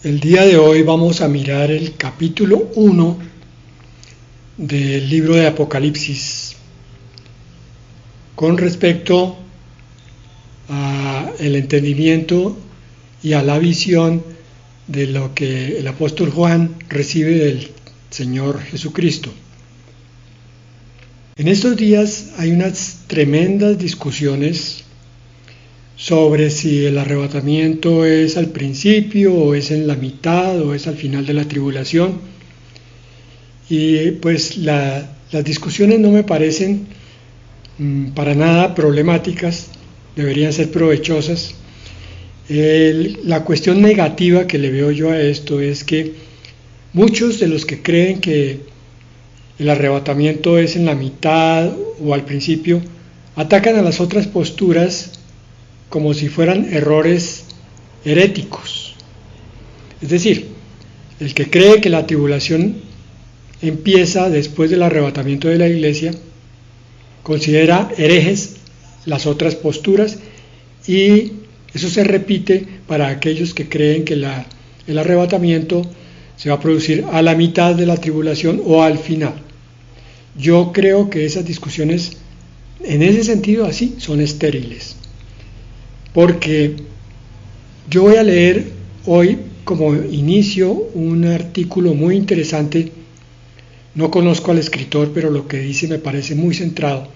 El día de hoy vamos a mirar el capítulo 1 del libro de Apocalipsis con respecto al entendimiento y a la visión de lo que el apóstol Juan recibe del Señor Jesucristo. En estos días hay unas tremendas discusiones sobre si el arrebatamiento es al principio o es en la mitad o es al final de la tribulación, y pues las discusiones no me parecen para nada problemáticas, deberían ser provechosas. La cuestión negativa que le veo yo a esto es que muchos de los que creen que el arrebatamiento es en la mitad o al principio atacan a las otras posturas como si fueran errores heréticos. Es decir, el que cree que la tribulación empieza después del arrebatamiento de la iglesia considera herejes las otras posturas, y eso se repite para aquellos que creen que el arrebatamiento se va a producir a la mitad de la tribulación o al final. Yo creo que esas discusiones, en ese sentido así, son estériles. Porque yo voy a leer hoy como inicio un artículo muy interesante. No conozco al escritor, pero lo que dice me parece muy centrado.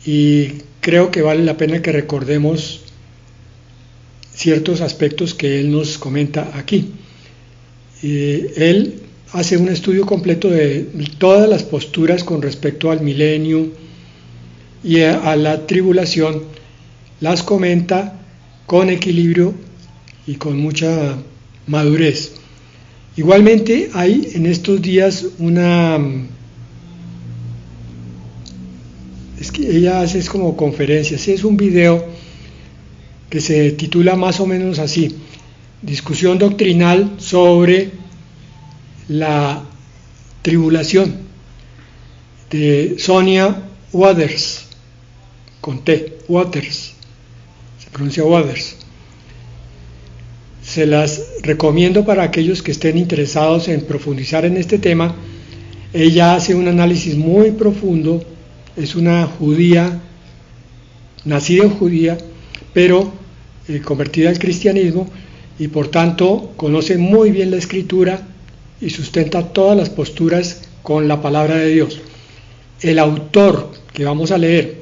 Y creo que vale la pena que recordemos ciertos aspectos que él nos comenta aquí. Él hace un estudio completo de todas las posturas con respecto al milenio y a la tribulación. Las comenta con equilibrio y con mucha madurez. Igualmente hay en estos días es que ella hace como conferencias, es un video que se titula más o menos así: discusión doctrinal sobre la tribulación, de Sonia Waters, con T, Waters. Pronuncia Waters. Se las recomiendo para aquellos que estén interesados en profundizar en este tema. Ella hace un análisis muy profundo. Es una judía, nacida en judía, pero convertida al cristianismo, y por tanto conoce muy bien la escritura y sustenta todas las posturas con la palabra de Dios. El autor que vamos a leer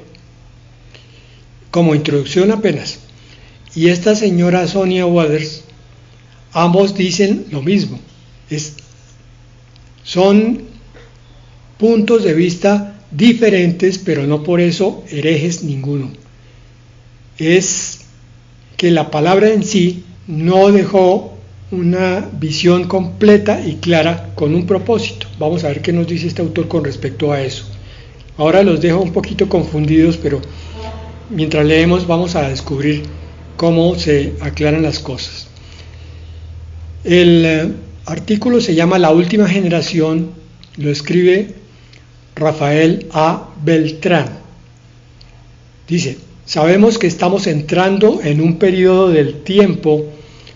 como introducción apenas, y esta señora Sonia Waters, ambos dicen lo mismo. Son puntos de vista diferentes, pero no por eso herejes ninguno. Es que la palabra en sí no dejó una visión completa y clara con un propósito. Vamos a ver qué nos dice este autor con respecto a eso. Ahora los dejo un poquito confundidos, pero mientras leemos vamos a descubrir cómo se aclaran las cosas. El artículo se llama La última generación, lo escribe Rafael A. Beltrán. Dice: sabemos que estamos entrando en un periodo del tiempo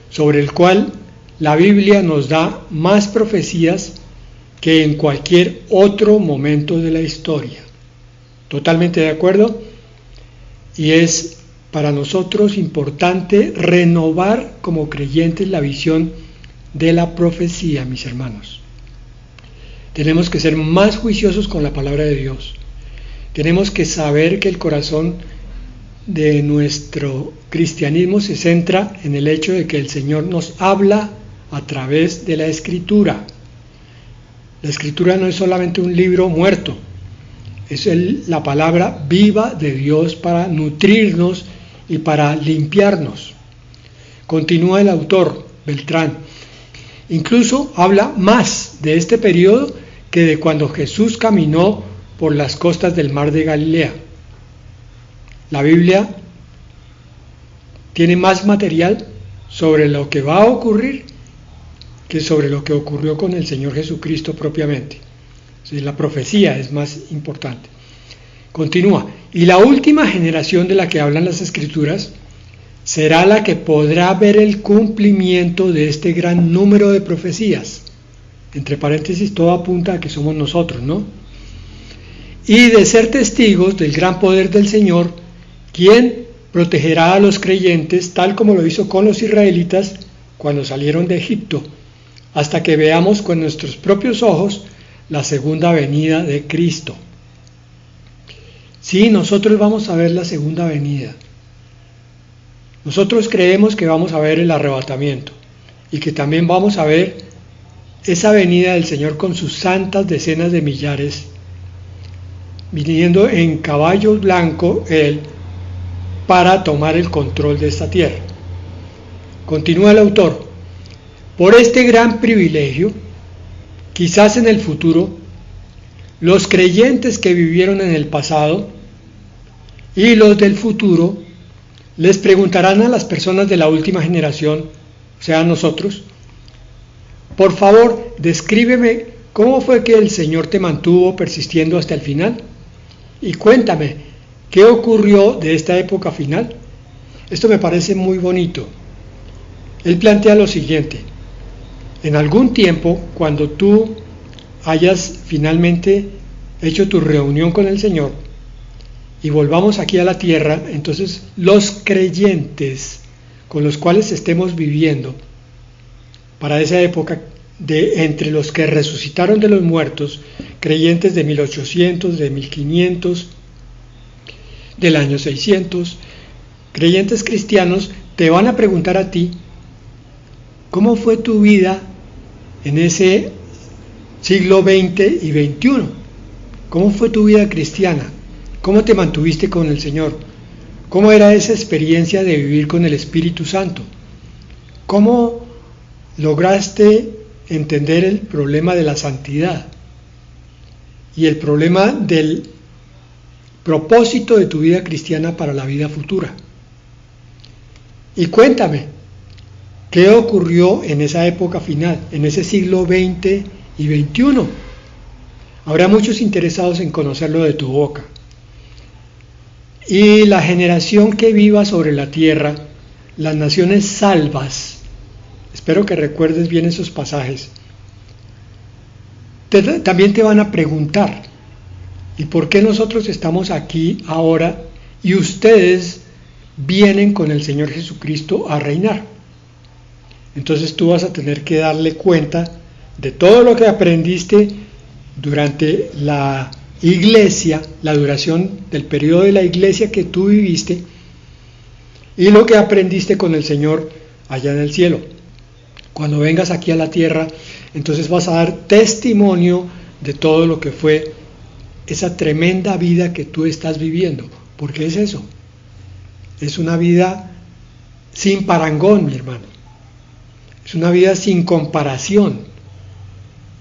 sobre el cual la Biblia nos da más profecías que en cualquier otro momento de la historia. Totalmente de acuerdo. Y es para nosotros importante renovar como creyentes la visión de la profecía, mis hermanos. Tenemos que ser más juiciosos con la palabra de Dios. Tenemos que saber que el corazón de nuestro cristianismo se centra en el hecho de que el Señor nos habla a través de la Escritura. La Escritura no es solamente un libro muerto, es la palabra viva de Dios para nutrirnos y para limpiarnos. Continúa el autor, Beltrán. Incluso habla más de este periodo que de cuando Jesús caminó por las costas del mar de Galilea. La Biblia tiene más material sobre lo que va a ocurrir que sobre lo que ocurrió con el Señor Jesucristo propiamente. La profecía es más importante. Continúa. Y la última generación de la que hablan las Escrituras será la que podrá ver el cumplimiento de este gran número de profecías. Entre paréntesis, todo apunta a que somos nosotros, ¿no? Y de ser testigos del gran poder del Señor, quien protegerá a los creyentes, tal como lo hizo con los israelitas cuando salieron de Egipto, hasta que veamos con nuestros propios ojos la segunda venida de Cristo. Sí, nosotros vamos a ver la segunda venida. Nosotros creemos que vamos a ver el arrebatamiento y que también vamos a ver esa venida del Señor con sus santas decenas de millares, viniendo en caballo blanco Él para tomar el control de esta tierra. Continúa el autor: por este gran privilegio, quizás en el futuro, los creyentes que vivieron en el pasado y los del futuro les preguntarán a las personas de la última generación, o sea, a nosotros: por favor, descríbeme cómo fue que el Señor te mantuvo persistiendo hasta el final, y cuéntame, ¿qué ocurrió de esta época final? Esto me parece muy bonito. Él plantea lo siguiente: en algún tiempo, cuando tú hayas finalmente hecho tu reunión con el Señor y volvamos aquí a la tierra, entonces los creyentes con los cuales estemos viviendo para esa época, de entre los que resucitaron de los muertos, creyentes de 1800, de 1500, del año 600, creyentes cristianos, te van a preguntar a ti: ¿cómo fue tu vida en ese siglo XX y XXI? ¿Cómo fue tu vida cristiana? ¿Cómo te mantuviste con el Señor? ¿Cómo era esa experiencia de vivir con el Espíritu Santo? ¿Cómo lograste entender el problema de la santidad y el problema del propósito de tu vida cristiana para la vida futura? Y cuéntame, ¿qué ocurrió en esa época final, en ese siglo XX y XXI? Habrá muchos interesados en conocerlo de tu boca. Y la generación que viva sobre la tierra, las naciones salvas, espero que recuerdes bien esos pasajes, también te van a preguntar: ¿y por qué nosotros estamos aquí ahora y ustedes vienen con el Señor Jesucristo a reinar? Entonces tú vas a tener que darle cuenta de todo lo que aprendiste durante la iglesia, la duración del periodo de la iglesia que tú viviste, y lo que aprendiste con el Señor allá en el cielo. Cuando vengas aquí a la tierra, entonces vas a dar testimonio de todo lo que fue esa tremenda vida que tú estás viviendo. ¿Por qué es eso? Es una vida sin parangón, mi hermano. Es una vida sin comparación.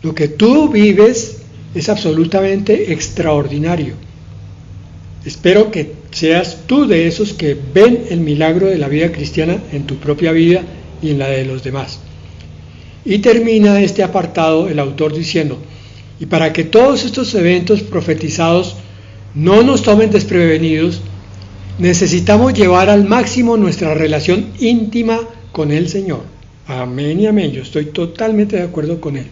Lo que tú vives es absolutamente extraordinario. Espero que seas tú de esos que ven el milagro de la vida cristiana en tu propia vida y en la de los demás. Y termina este apartado el autor diciendo: y para que todos estos eventos profetizados no nos tomen desprevenidos, necesitamos llevar al máximo nuestra relación íntima con el Señor. Amén y amén, yo estoy totalmente de acuerdo con él.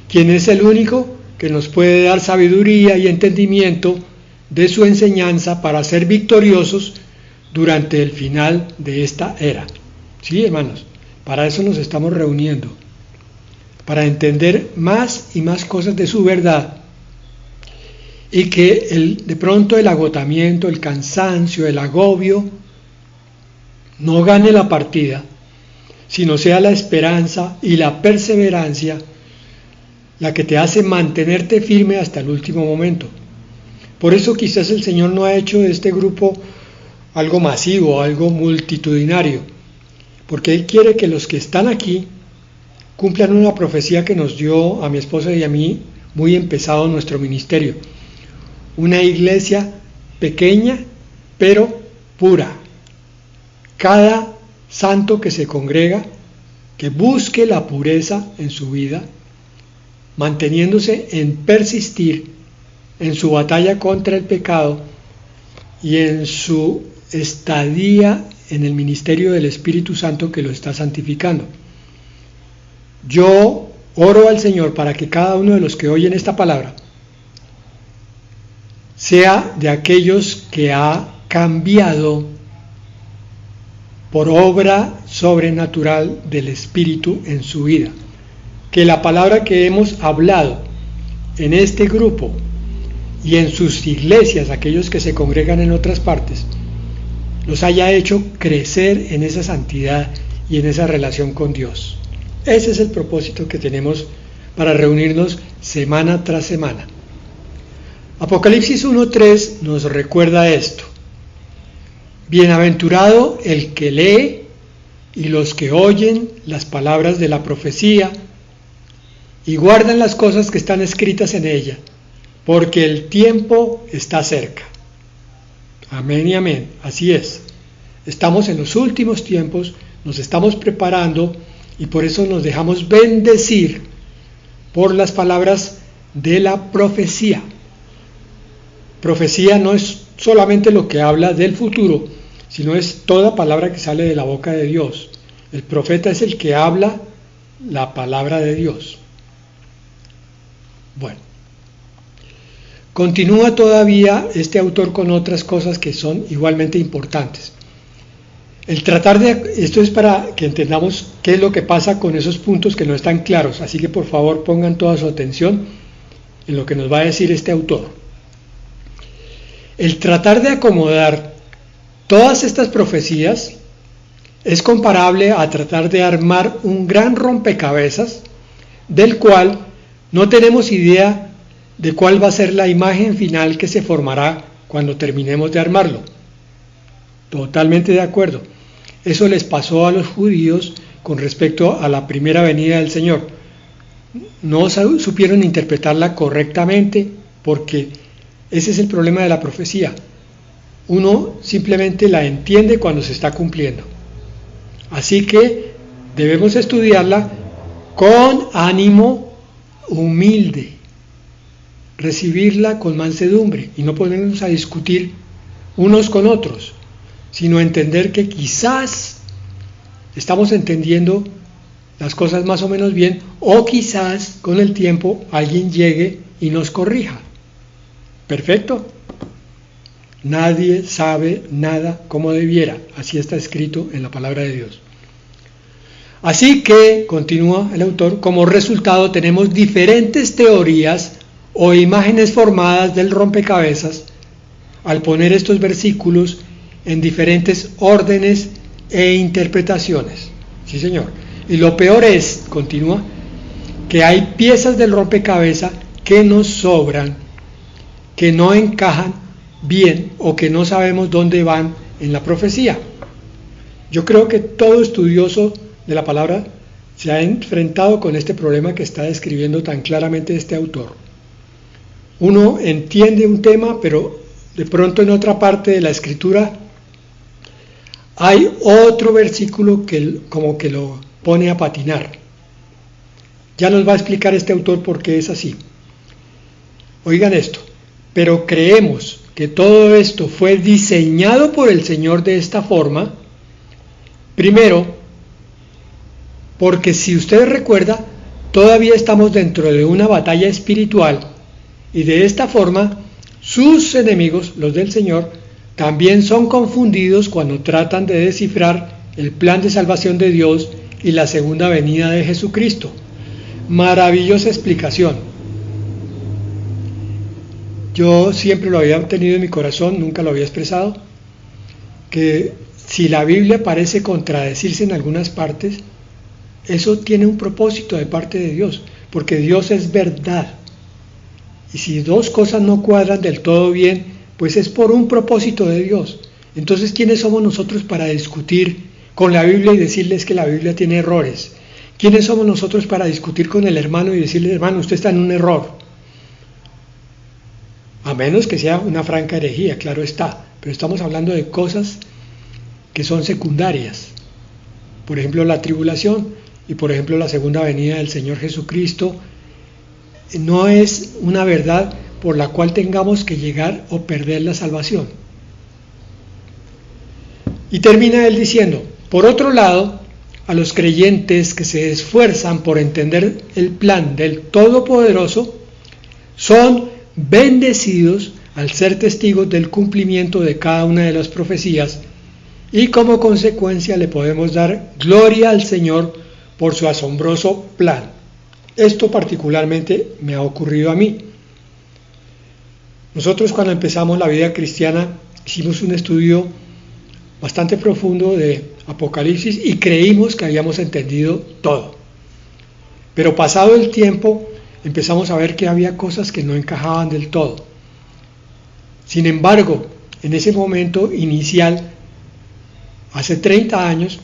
Quien es el único que nos puede dar sabiduría y entendimiento de su enseñanza para ser victoriosos durante el final de esta era. Sí, hermanos, para eso nos estamos reuniendo, para entender más y más cosas de su verdad, y que de pronto el agotamiento, el cansancio, el agobio no gane la partida, sino sea la esperanza y la perseverancia la que te hace mantenerte firme hasta el último momento. Por eso quizás el Señor no ha hecho de este grupo algo masivo, algo multitudinario, porque Él quiere que los que están aquí cumplan una profecía que nos dio a mi esposa y a mí muy empezado nuestro ministerio: una iglesia pequeña pero pura. Cada santo que se congrega, que busque la pureza en su vida, manteniéndose en persistir en su batalla contra el pecado y en su estadía en el ministerio del Espíritu Santo que lo está santificando. Yo oro al Señor para que cada uno de los que oyen esta palabra sea de aquellos que ha cambiado por obra sobrenatural del Espíritu en su vida. Que la palabra que hemos hablado en este grupo y en sus iglesias, aquellos que se congregan en otras partes, los haya hecho crecer en esa santidad y en esa relación con Dios. Ese es el propósito que tenemos para reunirnos semana tras semana. Apocalipsis 1:3 nos recuerda esto. Bienaventurado el que lee y los que oyen las palabras de la profecía y guardan las cosas que están escritas en ella, porque el tiempo está cerca. Amén y amén, así es. Estamos en los últimos tiempos, nos estamos preparando y por eso nos dejamos bendecir por las palabras de la profecía. Profecía no es solamente lo que habla del futuro, sino es toda palabra que sale de la boca de Dios. El profeta es el que habla la palabra de Dios. Bueno, continúa todavía este autor con otras cosas que son igualmente importantes. Esto es para que entendamos qué es lo que pasa con esos puntos que no están claros, así que por favor pongan toda su atención en lo que nos va a decir este autor. El tratar de acomodar todas estas profecías es comparable a tratar de armar un gran rompecabezas del cual no tenemos idea de cuál va a ser la imagen final que se formará cuando terminemos de armarlo. Totalmente de acuerdo. Eso les pasó a los judíos con respecto a la primera venida del Señor. No supieron interpretarla correctamente porque ese es el problema de la profecía. Uno simplemente la entiende cuando se está cumpliendo. Así que debemos estudiarla con ánimo humilde, recibirla con mansedumbre y no ponernos a discutir unos con otros, sino entender que quizás estamos entendiendo las cosas más o menos bien, o quizás con el tiempo alguien llegue y nos corrija. ¿Perfecto? Nadie sabe nada como debiera, así está escrito en la palabra de Dios. Así que, continúa el autor, como resultado tenemos diferentes teorías o imágenes formadas del rompecabezas al poner estos versículos en diferentes órdenes e interpretaciones. Sí, señor. Y lo peor es, continúa, que hay piezas del rompecabezas que nos sobran, que no encajan bien o que no sabemos dónde van en la profecía. Yo creo que todo estudioso de la palabra se ha enfrentado con este problema que está describiendo tan claramente este autor. Uno entiende un tema, pero de pronto en otra parte de la escritura hay otro versículo que como que lo pone a patinar. Ya nos va a explicar este autor por qué es así. Oigan esto, pero creemos que todo esto fue diseñado por el Señor de esta forma, primero, porque si usted recuerda, todavía estamos dentro de una batalla espiritual y de esta forma sus enemigos, los del Señor, también son confundidos cuando tratan de descifrar el plan de salvación de Dios y la segunda venida de Jesucristo. Maravillosa explicación. Yo siempre lo había tenido en mi corazón, nunca lo había expresado, que si la Biblia parece contradecirse en algunas partes, eso tiene un propósito de parte de Dios, porque Dios es verdad. Y si dos cosas no cuadran del todo bien, pues es por un propósito de Dios. Entonces, ¿quiénes somos nosotros para discutir con la Biblia y decirles que la Biblia tiene errores? ¿Quiénes somos nosotros para discutir con el hermano y decirle, hermano, usted está en un error? A menos que sea una franca herejía, claro está, pero estamos hablando de cosas que son secundarias. Por ejemplo, la tribulación y por ejemplo la segunda venida del Señor Jesucristo no es una verdad por la cual tengamos que llegar o perder la salvación. Y termina él diciendo, por otro lado, a los creyentes que se esfuerzan por entender el plan del Todopoderoso, son bendecidos al ser testigos del cumplimiento de cada una de las profecías, y como consecuencia le podemos dar gloria al Señor por su asombroso plan. Esto particularmente me ha ocurrido a mí. Nosotros cuando empezamos la vida cristiana hicimos un estudio bastante profundo de Apocalipsis y creímos que habíamos entendido todo. Pero pasado el tiempo empezamos a ver que había cosas que no encajaban del todo. Sin embargo, en ese momento inicial, hace 30 años,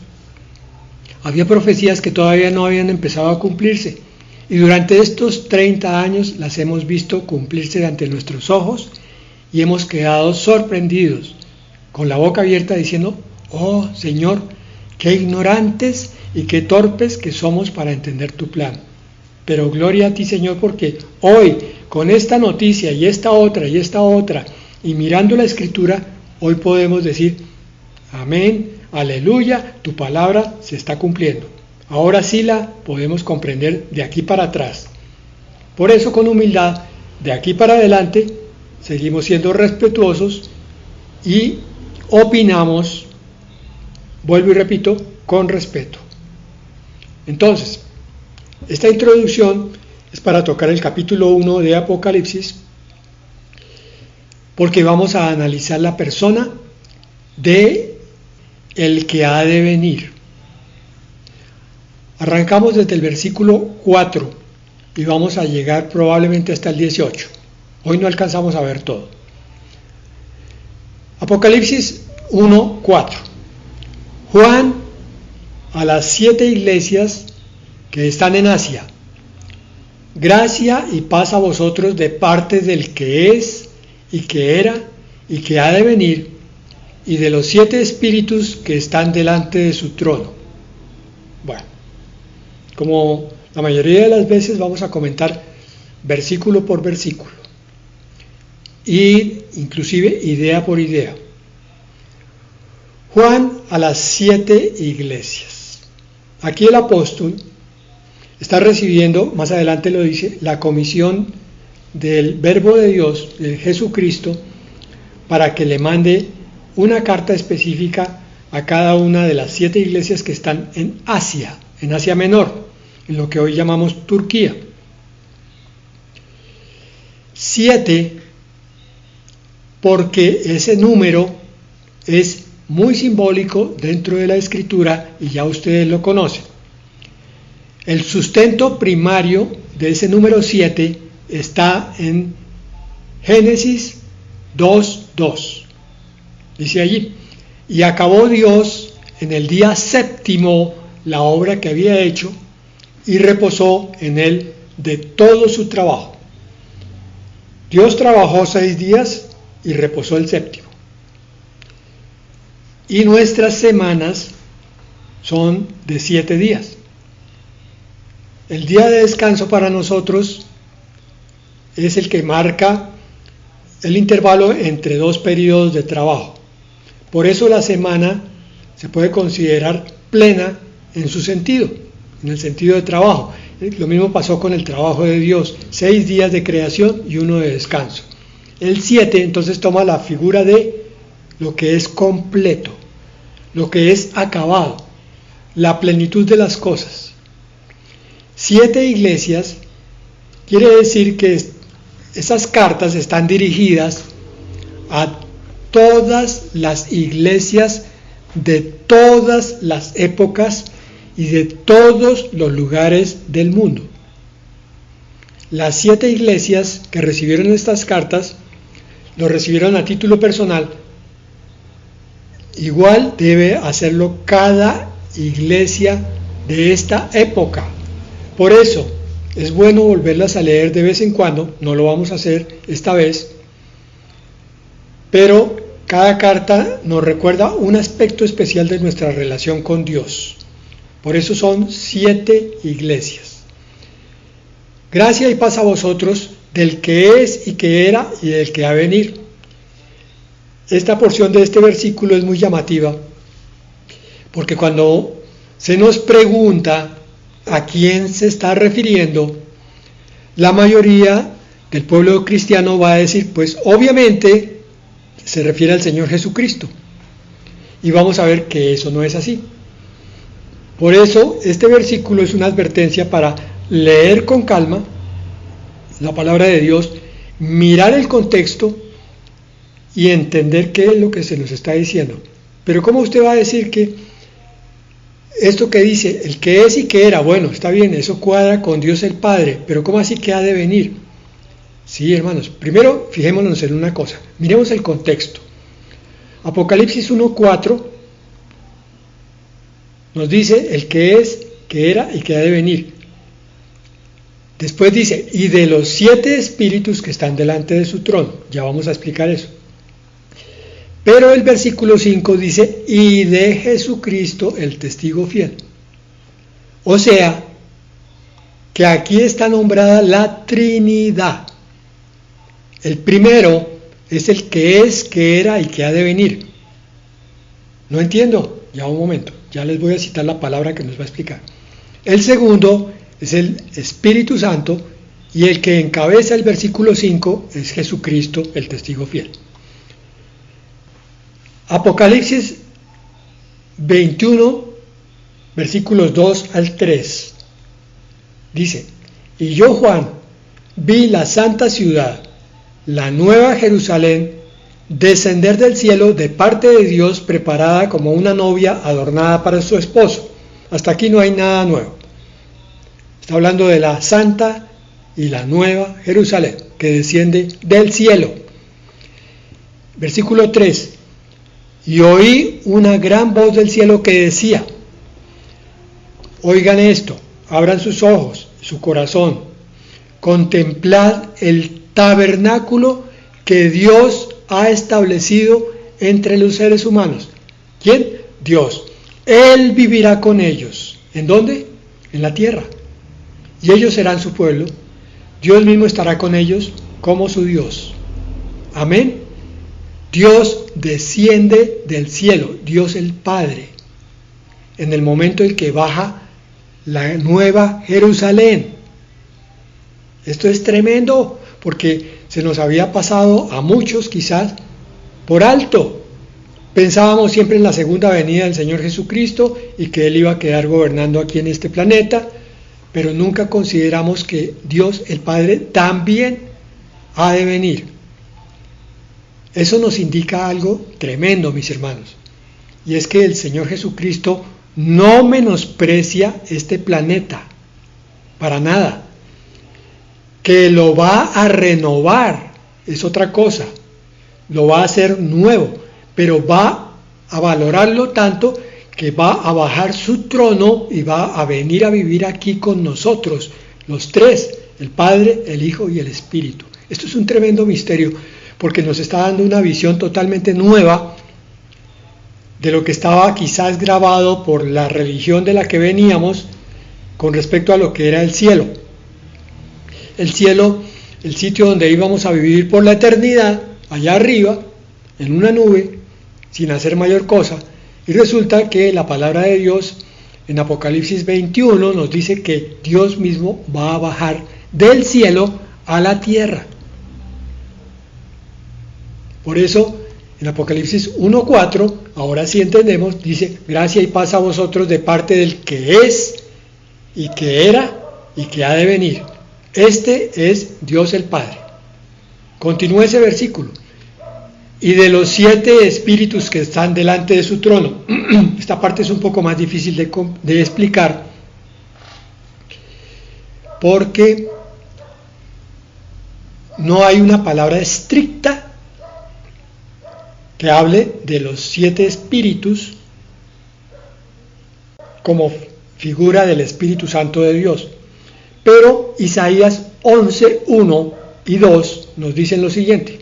había profecías que todavía no habían empezado a cumplirse. Y durante estos 30 años las hemos visto cumplirse ante nuestros ojos y hemos quedado sorprendidos, con la boca abierta diciendo, oh Señor, qué ignorantes y qué torpes que somos para entender tu plan. Pero gloria a ti, Señor, porque hoy, con esta noticia y esta otra, y mirando la Escritura, hoy podemos decir, amén, aleluya, tu palabra se está cumpliendo. Ahora sí la podemos comprender de aquí para atrás. Por eso, con humildad, de aquí para adelante, seguimos siendo respetuosos y opinamos, vuelvo y repito, con respeto. Entonces, esta introducción es para tocar el capítulo 1 de Apocalipsis, porque vamos a analizar la persona de el que ha de venir. Arrancamos desde el versículo 4 y vamos a llegar probablemente hasta el 18. Hoy no alcanzamos a ver todo. Apocalipsis 1:4. Juan a las 7 iglesias que están en Asia. Gracia y paz a vosotros de parte del que es, y que era, y que ha de venir, y de los 7 espíritus que están delante de su trono. Bueno, como la mayoría de las veces vamos a comentar versículo por versículo, y inclusive idea por idea. Juan a las 7 iglesias. Aquí el apóstol está recibiendo, más adelante lo dice, la comisión del Verbo de Dios, de Jesucristo, para que le mande una carta específica a cada una de las 7 iglesias que están en Asia Menor, en lo que hoy llamamos Turquía. 7, porque ese número es muy simbólico dentro de la Escritura y ya ustedes lo conocen. El sustento primario de ese número 7 está en Génesis 2:2. Dice allí, y acabó Dios en el día séptimo la obra que había hecho y reposó en él de todo su trabajo. Dios trabajó 6 días y reposó el séptimo. Y nuestras semanas son de 7 días. El día de descanso para nosotros es el que marca el intervalo entre 2 periodos de trabajo. Por eso la semana se puede considerar plena en su sentido, en el sentido de trabajo. Lo mismo pasó con el trabajo de Dios, 6 días de creación y 1 de descanso. El 7 entonces toma la figura de lo que es completo, lo que es acabado, la plenitud de las cosas. 7 iglesias quiere decir que esas cartas están dirigidas a todas las iglesias de todas las épocas y de todos los lugares del mundo. Las 7 iglesias que recibieron estas cartas lo recibieron a título personal. Igual debe hacerlo cada iglesia de esta época. Por eso es bueno volverlas a leer de vez en cuando, no lo vamos a hacer esta vez, pero cada carta nos recuerda un aspecto especial de nuestra relación con Dios. Por eso son 7 iglesias. Gracia y paz a vosotros del que es y que era y del que ha de venir. Esta porción de este versículo es muy llamativa Porque cuando se nos pregunta a quién se está refiriendo, la mayoría del pueblo cristiano va a decir, pues obviamente se refiere al Señor Jesucristo. Y vamos a ver que eso no es así. Por eso este versículo es una advertencia para leer con calma la palabra de Dios, mirar el contexto y entender qué es lo que se nos está diciendo. Pero ¿cómo usted va a decir que esto que dice, el que es y que era, bueno, está bien, eso cuadra con Dios el Padre, pero ¿cómo así que ha de venir? Sí, hermanos, primero fijémonos en una cosa, miremos el contexto. Apocalipsis 1:4 nos dice el que es, que era y que ha de venir. Después dice, y de los 7 espíritus que están delante de su trono. Ya vamos a explicar eso. Pero el versículo 5 dice, y de Jesucristo el testigo fiel. O sea, que aquí está nombrada la Trinidad. El primero es el que es, que era y que ha de venir. No entiendo, ya un momento, ya les voy a citar la palabra que nos va a explicar. El segundo es el Espíritu Santo y el que encabeza el versículo 5 es Jesucristo, el testigo fiel. Apocalipsis 21, versículos 2 al 3. Dice, y yo, Juan, vi la santa ciudad, la nueva Jerusalén, descender del cielo de parte de Dios, preparada como una novia adornada para su esposo. Hasta aquí no hay nada nuevo. Está hablando de la santa y la nueva Jerusalén, que desciende del cielo. Versículo 3. Y oí una gran voz del cielo que decía, oigan esto, abran sus ojos, su corazón, contemplad el tabernáculo que Dios ha establecido entre los seres humanos. ¿Quién? Dios. Él vivirá con ellos. ¿En dónde? En la tierra. Y ellos serán su pueblo. Dios mismo estará con ellos como su Dios. Amén. Dios desciende del cielo, Dios el Padre, en el momento en que baja la nueva Jerusalén. Esto es tremendo, porque se nos había pasado a muchos quizás por alto. Pensábamos siempre en la segunda venida del Señor Jesucristo y que Él iba a quedar gobernando aquí en este planeta, pero nunca consideramos que Dios el Padre también ha de venir. Eso nos indica algo tremendo, mis hermanos, y es que el Señor Jesucristo no menosprecia este planeta, para nada. Que lo va a renovar es otra cosa, lo va a hacer nuevo, pero va a valorarlo tanto que va a bajar su trono y va a venir a vivir aquí con nosotros, los tres, el Padre, el Hijo y el Espíritu. Esto es un tremendo misterio, porque nos está dando una visión totalmente nueva de lo que estaba quizás grabado por la religión de la que veníamos con respecto a lo que era el cielo. El cielo, el sitio donde íbamos a vivir por la eternidad, allá arriba, en una nube, sin hacer mayor cosa, y resulta que la palabra de Dios en Apocalipsis 21 nos dice que Dios mismo va a bajar del cielo a la tierra. Por eso, en Apocalipsis 1:4, ahora sí entendemos, dice, gracia y paz a vosotros de parte del que es, y que era, y que ha de venir. Este es Dios el Padre. Continúa ese versículo. Y de los 7 espíritus que están delante de su trono. Esta parte es un poco más difícil de explicar, porque no hay una palabra estricta que hable de los 7 espíritus como figura del Espíritu Santo de Dios. Pero Isaías 11:1 y 2 nos dicen lo siguiente.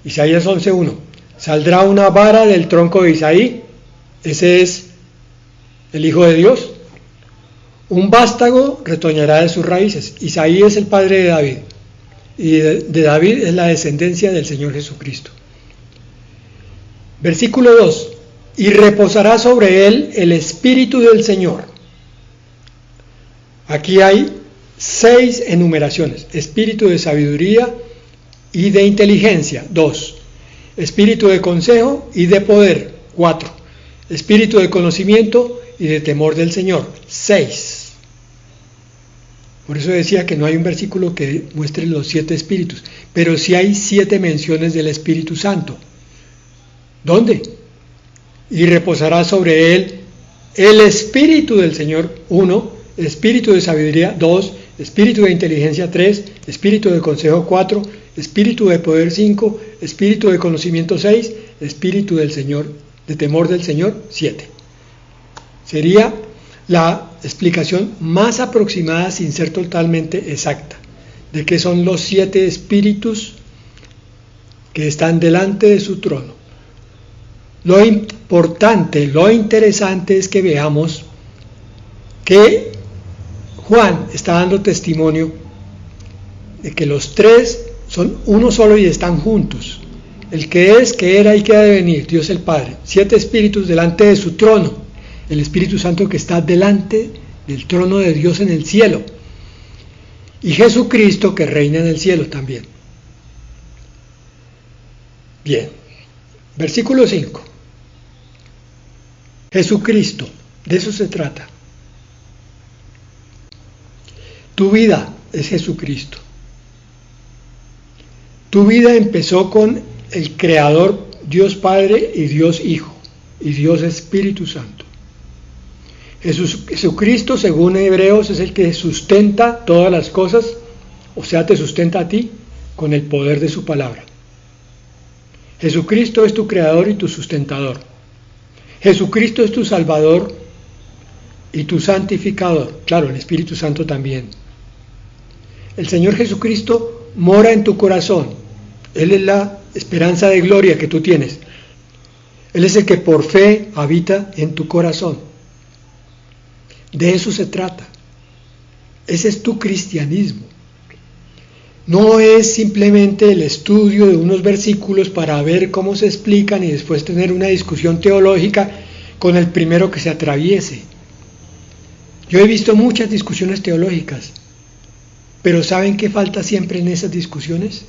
Isaías 11:1. Saldrá una vara del tronco de Isaí, ese es el Hijo de Dios. Un vástago retoñará de sus raíces. Isaí es el padre de David, y de David es la descendencia del Señor Jesucristo. Versículo 2. y reposará sobre él el Espíritu del Señor. Aquí hay 6 enumeraciones: espíritu de sabiduría y de inteligencia, 2, espíritu de consejo y de poder, 4, espíritu de conocimiento y de temor del Señor, 6. Por eso decía que no hay un versículo que muestre los 7 espíritus, pero sí hay 7 menciones del Espíritu Santo. ¿Dónde? Y reposará sobre él el Espíritu del Señor, 1, espíritu de sabiduría, 2, espíritu de inteligencia, 3, espíritu de consejo, 4, espíritu de poder, 5, espíritu de conocimiento, 6, espíritu del Señor, de temor del Señor, 7. Sería la explicación más aproximada, sin ser totalmente exacta, de qué son los 7 espíritus que están delante de su trono. Lo importante, lo interesante es que veamos que Juan está dando testimonio de que los 3 son uno solo y están juntos. El que es, que era y que ha de venir, Dios el Padre. 7 espíritus delante de su trono. El Espíritu Santo que está delante del trono de Dios en el cielo. Y Jesucristo que reina en el cielo también. Bien, versículo 5. Jesucristo, de eso se trata. Tu vida es Jesucristo. Tu vida empezó con el Creador, Dios Padre y Dios Hijo, y Dios Espíritu Santo. Jesucristo, según Hebreos, es el que sustenta todas las cosas, o sea, te sustenta a ti con el poder de su palabra. Jesucristo es tu creador y tu sustentador. Jesucristo es tu salvador y tu santificador. Claro, el Espíritu Santo también. El Señor Jesucristo mora en tu corazón. Él es la esperanza de gloria que tú tienes. Él es el que por fe habita en tu corazón. De eso se trata. Ese es tu cristianismo. No es simplemente el estudio de unos versículos para ver cómo se explican y después tener una discusión teológica con el primero que se atraviese. Yo he visto muchas discusiones teológicas, pero ¿saben qué falta siempre en esas discusiones?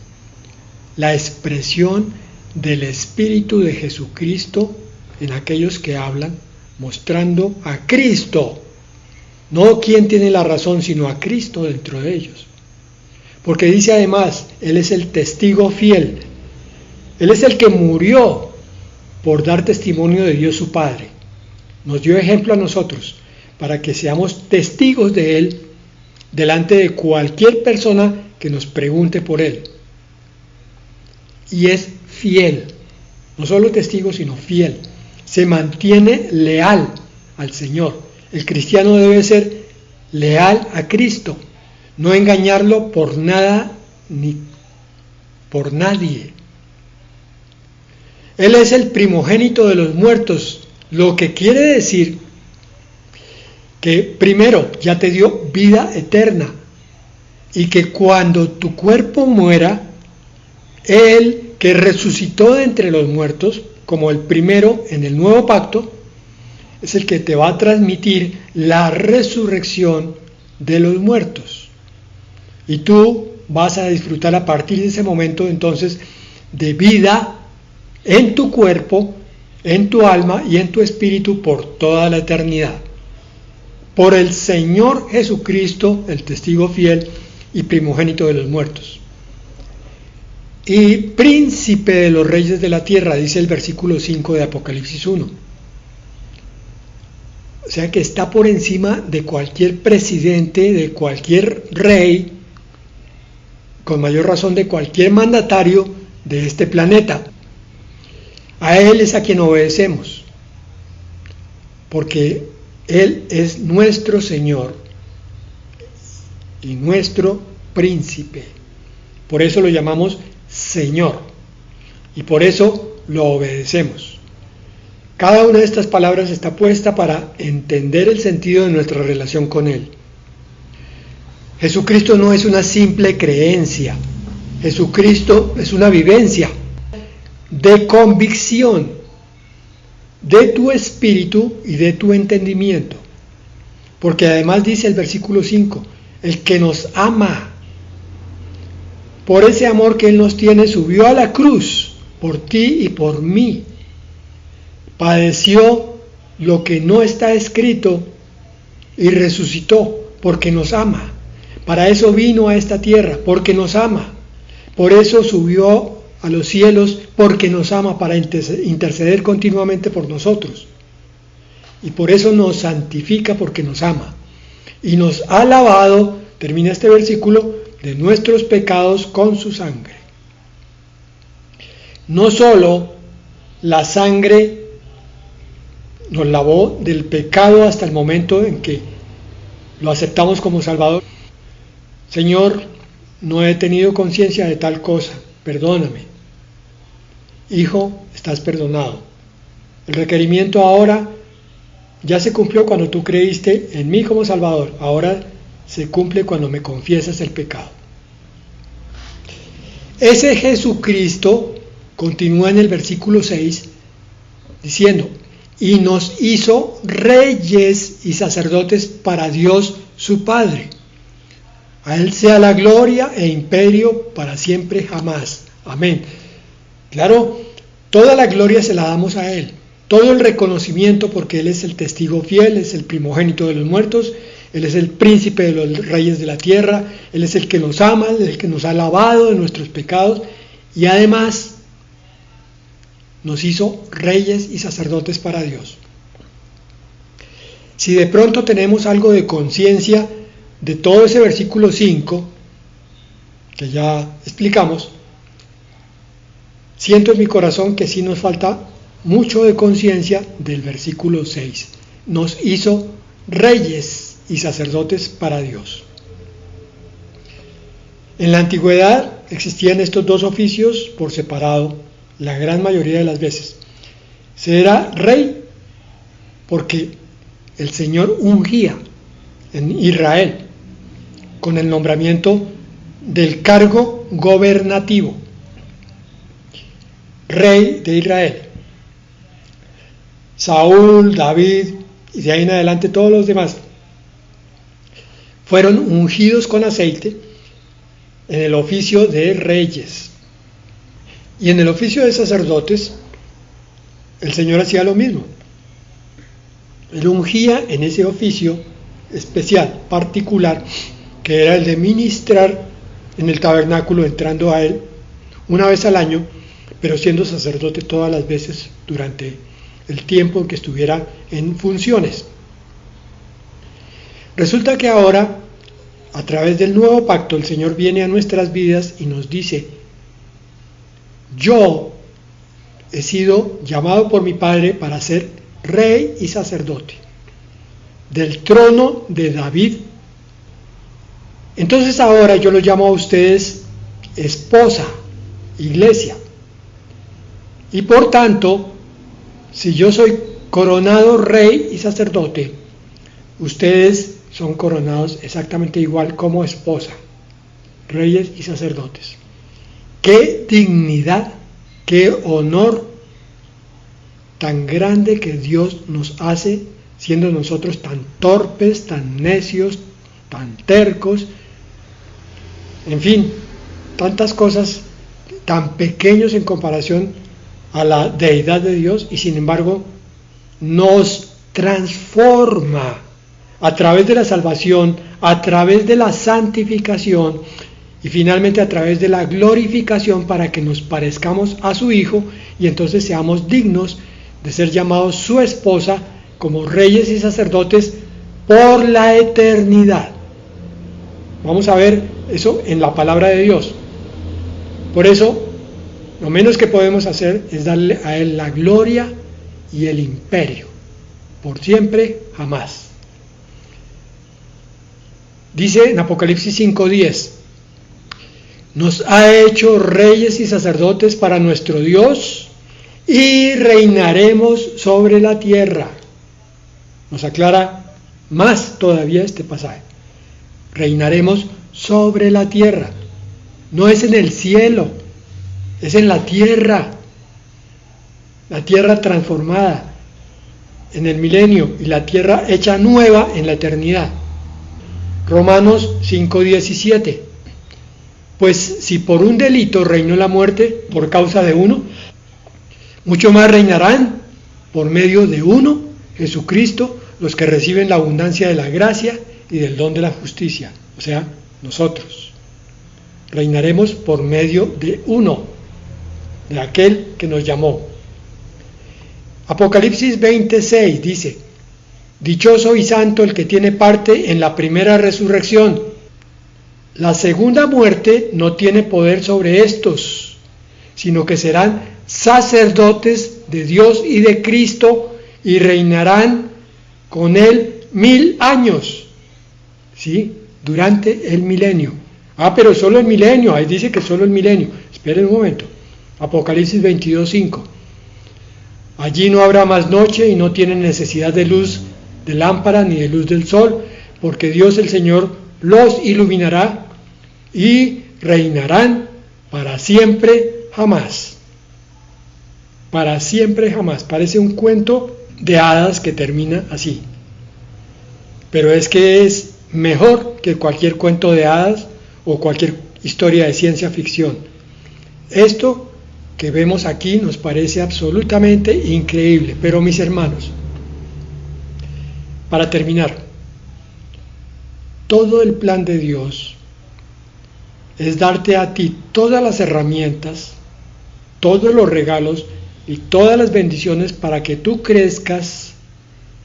La expresión del Espíritu de Jesucristo en aquellos que hablan, mostrando a Cristo. No quién tiene la razón, sino a Cristo dentro de ellos. Porque dice además, Él es el testigo fiel. Él es el que murió por dar testimonio de Dios su Padre. Nos dio ejemplo a nosotros para que seamos testigos de Él delante de cualquier persona que nos pregunte por Él. Y es fiel. No solo testigo, sino fiel. Se mantiene leal al Señor. El cristiano debe ser leal a Cristo, no engañarlo por nada ni por nadie. Él es el primogénito de los muertos, lo que quiere decir que primero ya te dio vida eterna y que cuando tu cuerpo muera, Él que resucitó de entre los muertos, como el primero en el nuevo pacto, es el que te va a transmitir la resurrección de los muertos. Y tú vas a disfrutar a partir de ese momento entonces de vida en tu cuerpo, en tu alma y en tu espíritu por toda la eternidad. Por el Señor Jesucristo, el testigo fiel y primogénito de los muertos. Y príncipe de los reyes de la tierra, dice el versículo 5 de Apocalipsis 1. O sea que está por encima de cualquier presidente, de cualquier rey, con mayor razón de cualquier mandatario de este planeta. A Él es a quien obedecemos, porque Él es nuestro Señor y nuestro príncipe. Por eso lo llamamos Señor y por eso lo obedecemos. Cada una de estas palabras está puesta para entender el sentido de nuestra relación con Él. Jesucristo no es una simple creencia. Jesucristo es una vivencia de convicción. de tu espíritu y de tu entendimiento. Porque además dice el versículo 5, el que nos ama, por ese amor que Él nos tiene, subió a la cruz por ti y por mí. Padeció lo que no está escrito y resucitó porque nos ama. Para eso vino a esta tierra, porque nos ama. Por eso subió a los cielos, porque nos ama, para interceder continuamente por nosotros. Y por eso nos santifica, porque nos ama. Y nos ha lavado, termina este versículo, de nuestros pecados con su sangre. No solo la sangre nos lavó del pecado hasta el momento en que lo aceptamos como Salvador. Señor, no he tenido conciencia de tal cosa, perdóname. Hijo, estás perdonado. El requerimiento ahora ya se cumplió cuando tú creíste en mí como Salvador. Ahora se cumple cuando me confiesas el pecado. Ese Jesucristo continúa en el versículo 6 diciendo, y nos hizo reyes y sacerdotes para Dios su Padre. A Él sea la gloria e imperio para siempre jamás. Amén. Claro, toda la gloria se la damos a Él. Todo el reconocimiento, porque Él es el testigo fiel, es el primogénito de los muertos, Él es el príncipe de los reyes de la tierra, Él es el que nos ama, el que nos ha lavado de nuestros pecados y además nos hizo reyes y sacerdotes para Dios. Si de pronto tenemos algo de conciencia de todo ese versículo 5, que ya explicamos, siento en mi corazón que sí nos falta mucho de conciencia del versículo 6. Nos hizo reyes y sacerdotes para Dios. En la antigüedad existían estos dos oficios por separado la gran mayoría de las veces. Se era rey porque el Señor ungía en Israel con el nombramiento del cargo gobernativo, rey de Israel. Saúl, David y de ahí en adelante todos los demás fueron ungidos con aceite en el oficio de reyes. Y en el oficio de sacerdotes, el Señor hacía lo mismo. Él ungía en ese oficio especial, particular, que era el de ministrar en el tabernáculo, entrando a él una vez al año, pero siendo sacerdote todas las veces durante el tiempo en que estuviera en funciones. Resulta que ahora, a través del nuevo pacto, el Señor viene a nuestras vidas y nos dice: yo he sido llamado por mi Padre para ser rey y sacerdote del trono de David. Entonces ahora yo los llamo a ustedes esposa, iglesia. Y por tanto, si yo soy coronado rey y sacerdote, ustedes son coronados exactamente igual como esposa, reyes y sacerdotes. ¡Qué dignidad, qué honor tan grande que Dios nos hace, siendo nosotros tan torpes, tan necios, tan tercos, en fin, tantas cosas, tan pequeños en comparación a la deidad de Dios, y sin embargo nos transforma a través de la salvación, a través de la santificación y finalmente a través de la glorificación, para que nos parezcamos a su Hijo y entonces seamos dignos de ser llamados su esposa como reyes y sacerdotes por la eternidad. Vamos a ver eso en la palabra de Dios. Por eso, lo menos que podemos hacer es darle a Él la gloria y el imperio, por siempre, jamás. Dice en Apocalipsis 5:10, nos ha hecho reyes y sacerdotes para nuestro Dios y reinaremos sobre la tierra. Nos aclara más todavía este pasaje. Reinaremos sobre la tierra. No es en el cielo, es en la tierra transformada, en el milenio y la tierra hecha nueva en la eternidad. Romanos 5:17. Pues si por un delito reinó la muerte por causa de uno, mucho más reinarán por medio de uno, Jesucristo, los que reciben la abundancia de la gracia y del don de la justicia, o sea, nosotros. Reinaremos por medio de uno, de aquel que nos llamó. Apocalipsis 20:6 dice: dichoso y santo el que tiene parte en la primera resurrección. La segunda muerte no tiene poder sobre estos, sino que serán sacerdotes de Dios y de Cristo y reinarán con él 1000 años. ¿Sí? Durante el milenio. Pero solo el milenio, ahí dice que solo el milenio. Esperen un momento. Apocalipsis 22:5. Allí no habrá más noche y no tienen necesidad de luz de lámpara ni de luz del sol, porque Dios el Señor los iluminará y reinarán para siempre jamás. Para siempre jamás. Parece un cuento de hadas que termina así. Pero es que es mejor que cualquier cuento de hadas o cualquier historia de ciencia ficción. Esto que vemos aquí nos parece absolutamente increíble. Pero mis hermanos, para terminar, todo el plan de Dios es darte a ti todas las herramientas, todos los regalos y todas las bendiciones para que tú crezcas,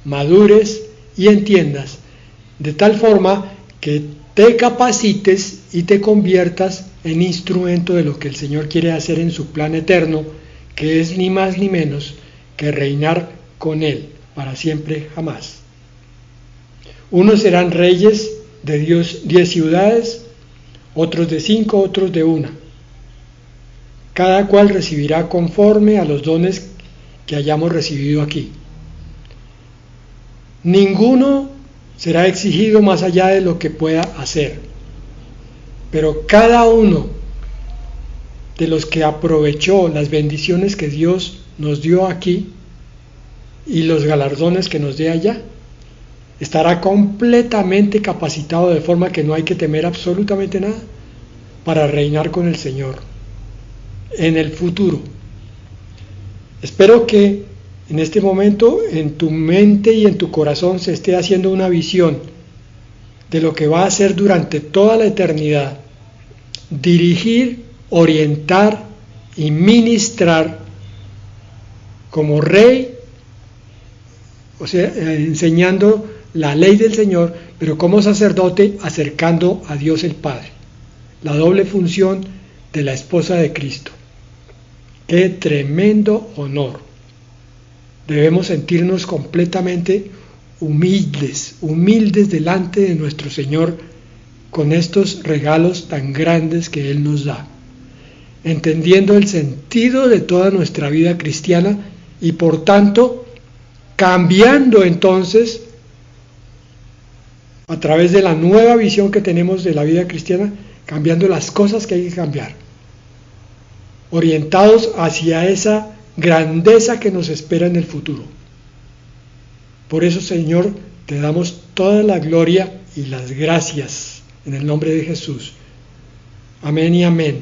madures y entiendas, de tal forma que te capacites y te conviertas en instrumento de lo que el Señor quiere hacer en su plan eterno, que es ni más ni menos que reinar con Él para siempre jamás. Unos serán reyes de 10 ciudades, otros de 5, otros de 1. Cada cual recibirá conforme a los dones que hayamos recibido aquí. Ninguno será exigido más allá de lo que pueda hacer, pero cada uno de los que aprovechó las bendiciones que Dios nos dio aquí y los galardones que nos dé allá, estará completamente capacitado, de forma que no hay que temer absolutamente nada para reinar con el Señor en el futuro. Espero que en este momento en tu mente y en tu corazón se esté haciendo una visión de lo que va a hacer durante toda la eternidad: dirigir, orientar y ministrar como rey, o sea, enseñando la ley del Señor, pero como sacerdote acercando a Dios el Padre. La doble función de la esposa de Cristo. ¡Qué tremendo honor! Debemos sentirnos completamente humildes delante de nuestro Señor con estos regalos tan grandes que Él nos da, entendiendo el sentido de toda nuestra vida cristiana y por tanto cambiando entonces, a través de la nueva visión que tenemos de la vida cristiana, cambiando las cosas que hay que cambiar, orientados hacia esa grandeza que nos espera en el futuro. Por eso, Señor, te damos toda la gloria y las gracias en el nombre de Jesús. Amén y amén.